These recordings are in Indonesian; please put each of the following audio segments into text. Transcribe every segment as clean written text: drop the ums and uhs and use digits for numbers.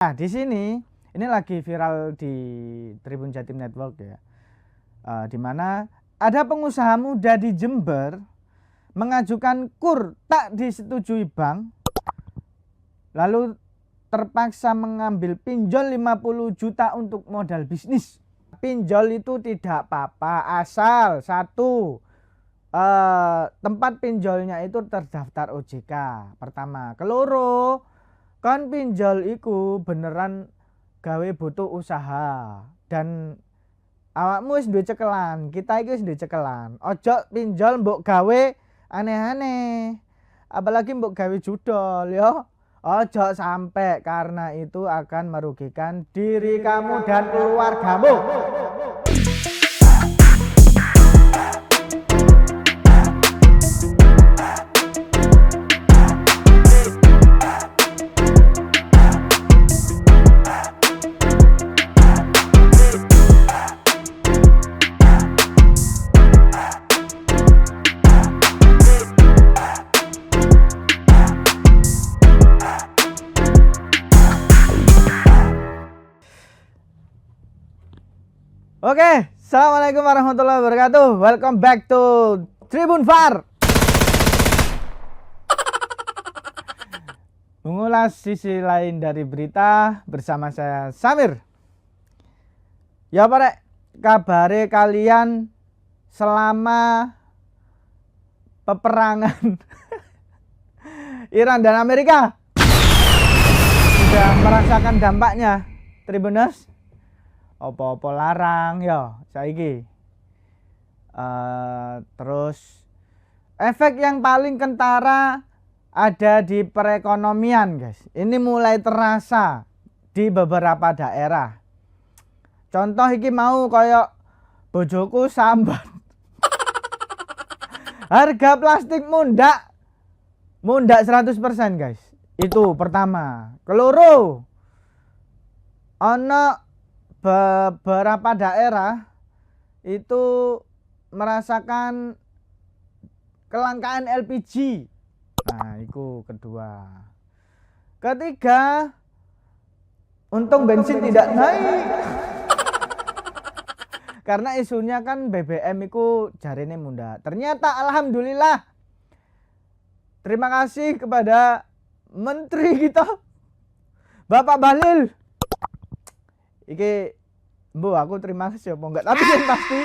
Nah, di sini ini lagi viral di Tribun Jatim Network ya. Di mana ada pengusaha muda di Jember mengajukan KUR tak disetujui bank, lalu terpaksa mengambil pinjol 50 juta untuk modal bisnis. Pinjol itu tidak apa-apa asal satu, tempat pinjolnya itu terdaftar OJK pertama. Keloro, kan pinjol iku beneran gawe butuh usaha dan awakmu wis duwe cekelan, kita iki wis duwe cekelan. Ojo pinjol mbok gawe aneh-aneh, apalagi mbok gawe judol yo. Ojo sampai, karena itu akan merugikan diri kamu dan keluargamu. Oke, assalamualaikum warahmatullahi wabarakatuh. Welcome back to Tribun VAR. Mengulas sisi lain dari berita bersama saya Samir. Ya Pak, kabare kalian selama peperangan Iran dan Amerika sudah merasakan dampaknya, Tribuners? Apa-apa larang ya saiki. Terus efek yang paling kentara ada di perekonomian, guys. Ini mulai terasa di beberapa daerah. Contoh iki mau koyok bojoku sambat. Harga plastik mundak 100%, guys. Itu pertama. Keloro, ono beberapa daerah itu merasakan kelangkaan LPG. Nah, itu kedua. Ketiga, untung bensin tidak naik. Karena isunya kan BBM itu jarine munda. Ternyata alhamdulillah, terima kasih kepada Menteri kita, Bapak Bahlil. Iki Bu, aku terima kasih apa enggak, tapi yang pasti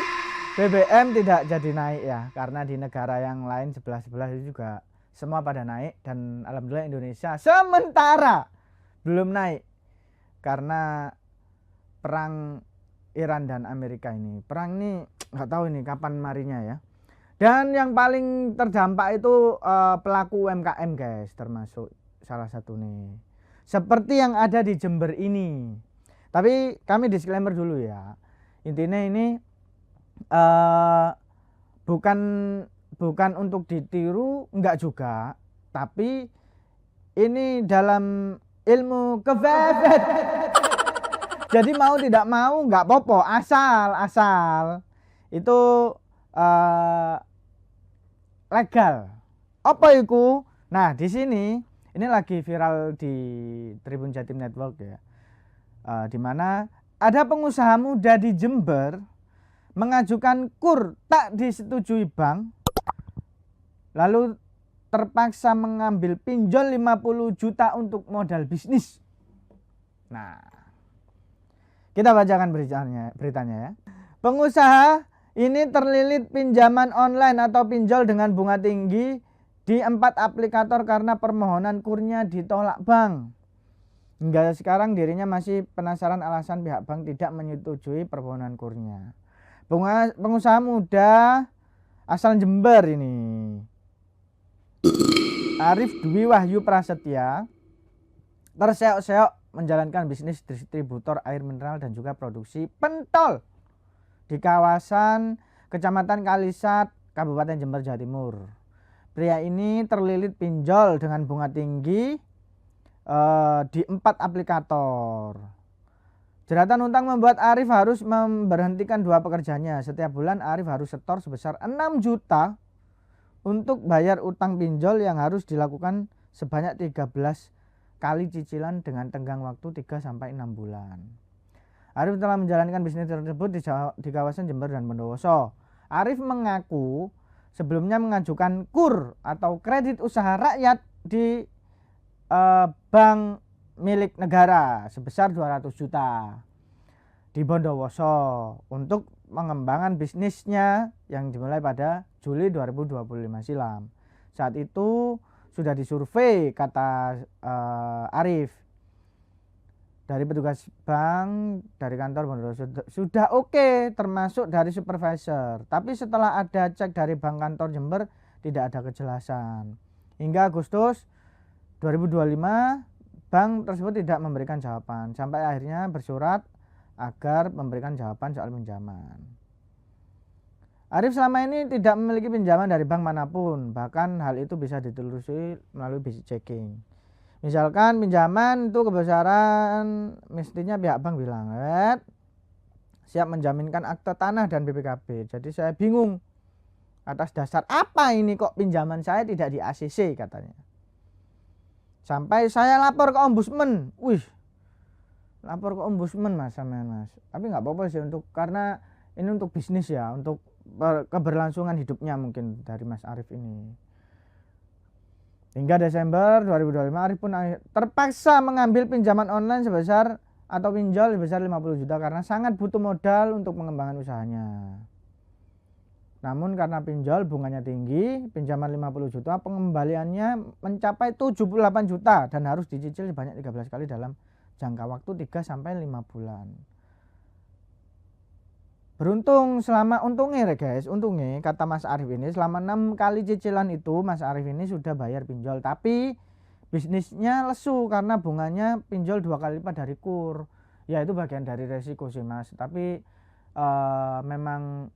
BBM tidak jadi naik ya, karena di negara yang lain sebelah itu juga semua pada naik, dan alhamdulillah Indonesia sementara belum naik karena perang Iran dan Amerika ini. Perang ini nggak tahu ini kapan marinya ya. Dan yang paling terdampak itu pelaku UMKM, guys, termasuk salah satu nih. Seperti yang ada di Jember ini. Tapi kami disclaimer dulu ya. Intinya ini bukan untuk ditiru, enggak juga. Tapi ini dalam ilmu kefefet. Jadi mau tidak mau enggak popo, asal itu legal. Apa itu? Nah, di sini ini lagi viral di Tribun Jatim Network ya. Di mana ada pengusaha muda di Jember mengajukan KUR tak disetujui bank, lalu terpaksa mengambil pinjol 50 juta untuk modal bisnis. Nah, kita bacakan beritanya ya. Pengusaha ini terlilit pinjaman online atau pinjol dengan bunga tinggi di 4 aplikator karena permohonan KUR-nya ditolak bank. Hingga sekarang dirinya masih penasaran alasan pihak bank tidak menyetujui permohonan KUR-nya. Pengusaha muda asal Jember ini, Arif Dwi Wahyu Prasetya, terseok-seok menjalankan bisnis distributor air mineral dan juga produksi pentol di kawasan Kecamatan Kalisat, Kabupaten Jember, Jawa Timur. Pria ini terlilit pinjol dengan bunga tinggi di 4 aplikator. Jeratan utang membuat Arif harus memberhentikan 2 pekerjanya. Setiap bulan Arif harus setor sebesar 6 juta untuk bayar utang pinjol yang harus dilakukan sebanyak 13 kali cicilan dengan tenggang waktu 3-6 bulan. Arif telah menjalankan bisnis tersebut di kawasan Jember dan Bondowoso. Arif mengaku sebelumnya mengajukan KUR atau kredit usaha rakyat di bank milik negara sebesar 200 juta di Bondowoso untuk pengembangan bisnisnya yang dimulai pada Juli 2025 silam. Saat itu sudah disurvei, kata Arif, dari petugas bank dari kantor Bondowoso sudah oke, termasuk dari supervisor. Tapi setelah ada cek dari bank kantor Jember tidak ada kejelasan. Hingga Agustus 2025 bank tersebut tidak memberikan jawaban, sampai akhirnya bersurat agar memberikan jawaban soal pinjaman. Arif selama ini tidak memiliki pinjaman dari bank manapun, bahkan hal itu bisa ditelusuri melalui basic checking. Misalkan pinjaman itu kebesaran, mestinya pihak bank bilang siap menjaminkan akte tanah dan BPKB. Jadi saya bingung atas dasar apa ini kok pinjaman saya tidak di ACC, katanya. Sampai saya lapor ke ombudsman. Lapor ke ombudsman mas. Tapi nggak apa-apa sih, karena ini untuk bisnis ya, untuk keberlangsungan hidupnya mungkin dari Mas Arif ini. Hingga Desember 2025 Arif pun terpaksa mengambil pinjaman online sebesar atau pinjol sebesar 50 juta karena sangat butuh modal untuk mengembangkan usahanya. Namun karena pinjol bunganya tinggi, pinjaman 50 juta pengembaliannya mencapai 78 juta dan harus dicicil sebanyak 13 kali dalam jangka waktu 3-5 bulan. Untungnya kata Mas Arif ini, selama 6 kali cicilan itu Mas Arif ini sudah bayar pinjol, tapi bisnisnya lesu karena bunganya pinjol 2 kali lipat dari KUR. Ya itu bagian dari resiko sih mas, tapi memang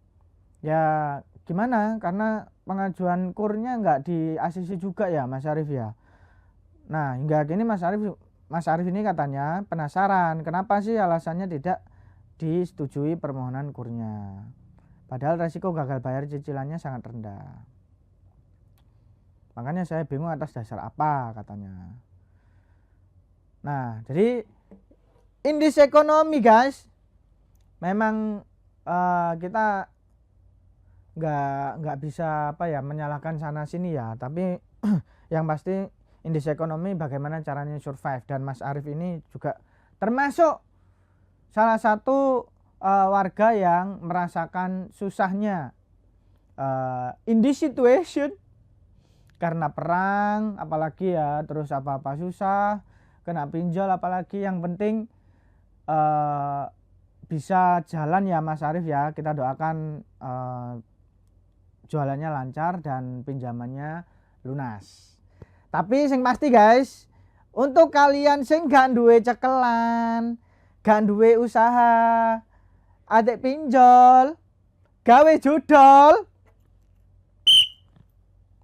ya gimana, karena pengajuan KUR-nya nggak di ACC juga ya Mas Arif ya. Nah hingga kini Mas Arif ini katanya penasaran kenapa sih alasannya tidak disetujui permohonan KUR-nya, padahal resiko gagal bayar cicilannya sangat rendah. Makanya saya bingung atas dasar apa, katanya. Nah jadi indeks ekonomi guys, memang kita nggak bisa menyalahkan sana sini ya, tapi yang pasti indeks ekonomi bagaimana caranya survive, dan Mas Arif ini juga termasuk salah satu warga yang merasakan susahnya in this situation karena perang, apalagi ya, terus apa-apa susah, kena pinjol, apalagi yang penting bisa jalan ya Mas Arif ya. Kita doakan jualannya lancar dan pinjamannya lunas. Tapi sing pasti guys, untuk kalian sing gak duwe cekelan, gak duwe usaha, adek pinjol, gawe judol,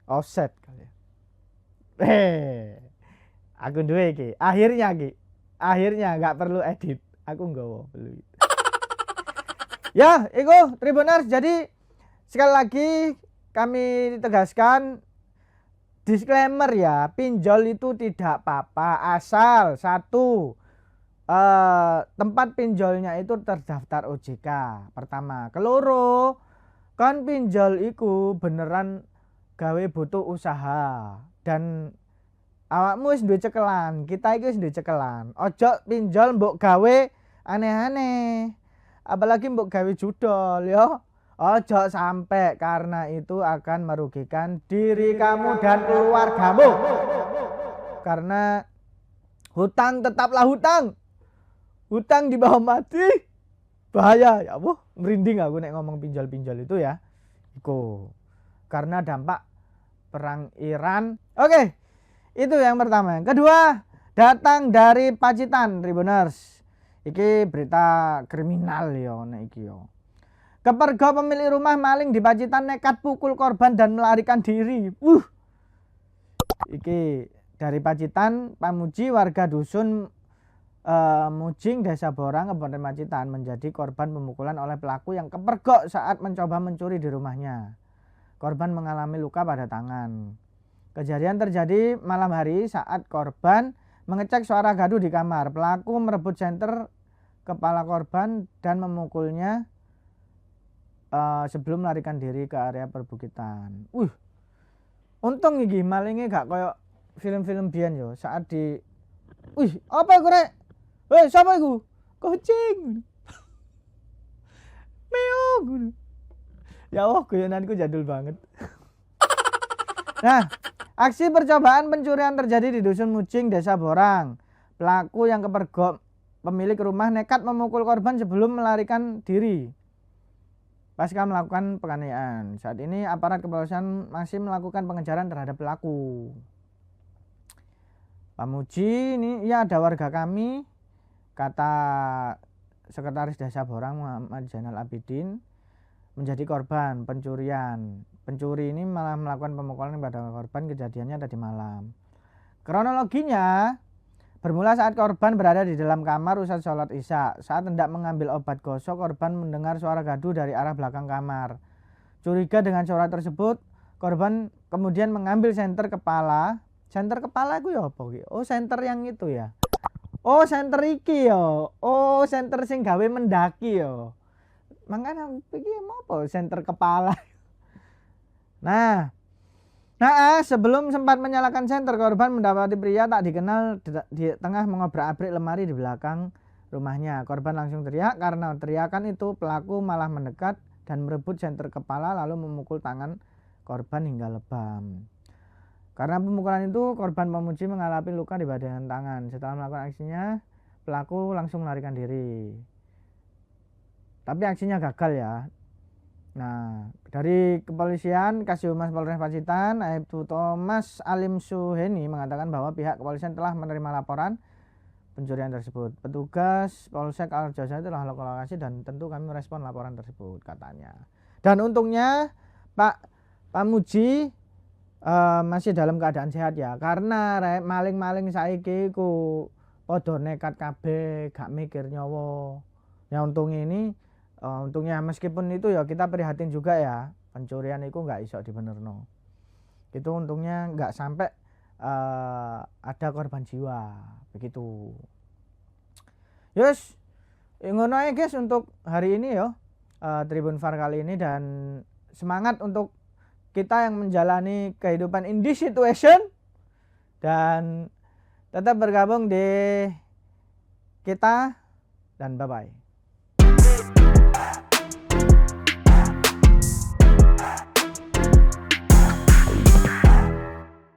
offset kalian. Aku duwe iki. Akhirnya gak perlu edit. Aku nggawa perlu. Ya, iku Tribuners, jadi sekali lagi kami tegaskan disclaimer ya, pinjol itu tidak apa-apa asal satu tempat pinjolnya itu terdaftar OJK pertama. Keloro, kan pinjol iku beneran gawe butuh usaha dan awakmu wis duwe cekelan, kita iki wis duwe cekelan. Ojo pinjol mbok gawe aneh-aneh, apalagi mbok gawe judol ya. Ojo sampai, karena itu akan merugikan diri kamu dan keluargamu. Karena hutang tetaplah hutang. Hutang di bawah mati bahaya ya. Merinding aku nek ngomong pinjol-pinjol itu ya. Iku karena dampak perang Iran. Oke, itu yang pertama. Yang kedua, datang dari Pacitan, Tribuners. Iki berita kriminal ya nek iki yo. Kepergok pemilik rumah maling di Pacitan nekat pukul korban dan melarikan diri. Iki dari Pacitan, Pamuji, warga dusun Mujing, Desa Borang, Kabupaten Pacitan menjadi korban pemukulan oleh pelaku yang kepergok saat mencoba mencuri di rumahnya. Korban mengalami luka pada tangan. Kejadian terjadi malam hari saat korban mengecek suara gaduh di kamar. Pelaku merebut senter kepala korban dan memukulnya sebelum melarikan diri ke area perbukitan. Untung iki malingnya gak koyo film-film biyen yo, saat di apa iku rek? Siapa iku? Kucing. Meong. Ya Allah, guyonanku jadul banget. Nah, aksi percobaan pencurian terjadi di Dusun Mucing, Desa Borang. Pelaku yang kepergok pemilik rumah nekat memukul korban sebelum melarikan diri pasca melakukan penganiayaan. Saat ini aparat kepolisian masih melakukan pengejaran terhadap pelaku. Pak Muji, ini ya ada warga kami, kata Sekretaris Desa Borang Muhammad Zainal Abidin, menjadi korban pencurian. Pencuri ini malah melakukan pemukulan pada korban, kejadiannya tadi malam. Kronologinya bermula saat korban berada di dalam kamar usai sholat isya. Saat hendak mengambil obat gosok, korban mendengar suara gaduh dari arah belakang kamar. Curiga dengan suara tersebut, korban kemudian mengambil senter kepala. Senter kepala itu ya apa? Oh, senter yang itu ya. Oh, senter iki ya. Oh, senter sing gawe mendaki ya. Makanya iki apa senter kepala. Nah, sebelum sempat menyalakan senter, korban mendapati pria tak dikenal di tengah mengobrak-abrik lemari di belakang rumahnya. Korban langsung teriak. Karena teriakan itu, pelaku malah mendekat dan merebut senter kepala lalu memukul tangan korban hingga lebam. Karena pemukulan itu, korban Pemuji mengalami luka di bagian tangan. Setelah melakukan aksinya, pelaku langsung melarikan diri. Tapi aksinya gagal ya. Nah, dari kepolisian Kasih-Humas Polres Pacitan, Aibtu Thomas Alim Suheni mengatakan bahwa pihak kepolisian telah menerima laporan pencurian tersebut. Petugas Polsek Arjosari telah lokasi dan tentu kami merespon laporan tersebut, katanya. Dan untungnya Pak Muji masih dalam keadaan sehat ya, karena maling-maling saiki ku podo nekat kabeh, gak mikir nyawa. Ya untungnya meskipun itu ya kita prihatin juga ya, pencurian itu nggak iso dibenerno. Itu untungnya nggak sampai ada korban jiwa begitu. Yes, ngono ae guys untuk hari ini ya, Tribun Far kali ini, dan semangat untuk kita yang menjalani kehidupan in this situation dan tetap bergabung di kita, dan bye bye.